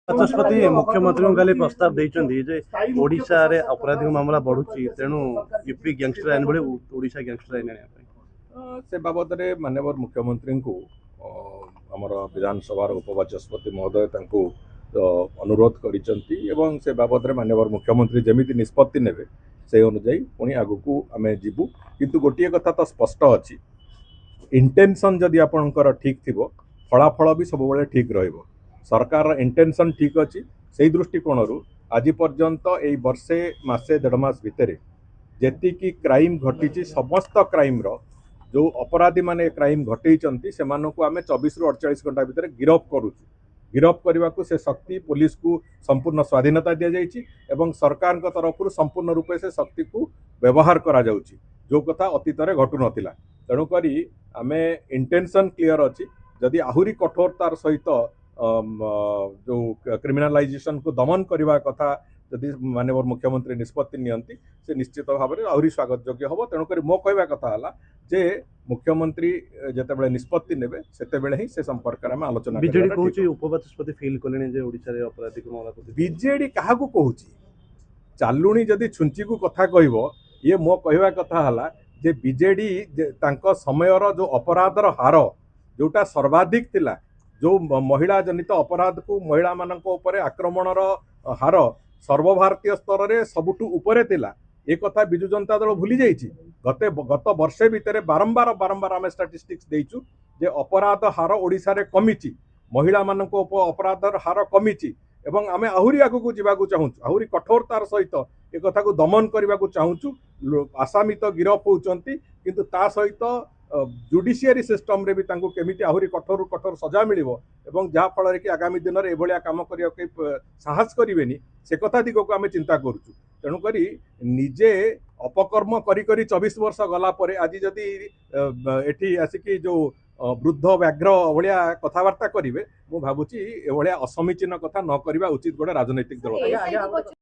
ବାଚସ୍ପତି ମୁଖ୍ୟମନ୍ତ୍ରୀ କାଲି ପ୍ରସ୍ତାବ ଦେଇଛନ୍ତି ଯେ ଓଡ଼ିଶାରେ ଅପରାଧିକ ମାମଲା ବଢୁଛି, ତେଣୁ ୟୁପି ଗ୍ୟାଙ୍ଗଷ୍ଟର ଆଇନ ଭଳି ଓଡ଼ିଶା ଗ୍ୟାଙ୍ଗଷ୍ଟର ଆଇନ ଆଣିବା ପାଇଁ। से बाबद में माननीय मुख्यमंत्री को आमर विधानसभा उपबाचस्पति महोदय अनुरोध करिसें से बाबद में माननीय मुख्यमंत्री जमी निष्पत्ति नेबे से अनुजाई पुणी आगू आम जीवु किंतु गोटे कथा तो स्पष्ट अच्छी इंटेंशन जदि आपणकर ठीक थी फलाफल भी सब ठीक रहिबो। सरकार इंटेंशन ठीक अच्छी से दृष्टिकोण आज पर्यंत यही वर्षे मासे देढ़ मास भितर जेतिकी क्राइम घटी समस्त क्राइम जो अपराधी माने क्राइम घटे से आम 24 रु 48 घंटा भितर गिरफ करुचु। गिरफ करने को से शक्ति पुलिस को संपूर्ण स्वाधीनता दि जाइए एवं सरकार तरफ संपूर्ण रूपे से शक्ति को व्यवहार करा जाउची, जो कथा अतीत में घटू नाला। तेणुक आम इंटेंशन क्लियर अच्छी जदि आहुरी कठोरतार सहित जो क्रिमिनालाइजेशन को दमन करने कथा जदि माननीय मुख्यमंत्री निष्पत्ति नियंती से निश्चित भाव में आहरी स्वागत योग्य हम। तेणुक मो कहवा कथा है जे मुख्यमंत्री जिते निष्पत्ति नेबे सेते बेले ही से संपर्क में आलोचना बीजेडी कहूची उपबाचस्पति फील कलेनी जे ओडिसा रे अपराधिक मामला बीजेडी क्या कहूची चालुणी जदि छुंची को कथा कहबो ये मो कहवा कथा है जे बीजेडी तांको समयर जो अपराधर हार जोटा सर्वाधिक थिला, जो महिला जनित अपराध को महिला मानक ऊपर आक्रमणर हार सर्वभारतीय स्तर में सबुठू उपरे थिला। एक कथा बिजु जनता दल भूली जाइए। गत वर्षे भितर बारंबार बारंबार आम स्टाटिस्टिक्स देइचु जे अपराध हार ओडिशा रे कमिची, महिला मानक अपराधर हार कमिची एवं आम आहरी आगू जावाक चाहूँ, आहरी कठोरतार सहित एक कथा को दमन करने को चाहूँ। आसामी तो गिरफ होती किंतु ता सहित जुडिशियरी सिस्टम रे भी तांको केमिति आहरी कठोर कठोर सजा मिलिबो एवं जहाँ फल कि आगामी दिन में एभलिया काम करने साहस करेनि से कथा दिग को आम चिंता करुचु। तेणुक निजे अपकर्म करी 24 वर्ष गला परे आज जदि एठी आसिकी जो वृद्ध व्याघ्र भाया कथबार्ता करेंगे मु भावुची एभलिया असमीचीन कथा न करवा उचित गोटे राजनैतिक दल।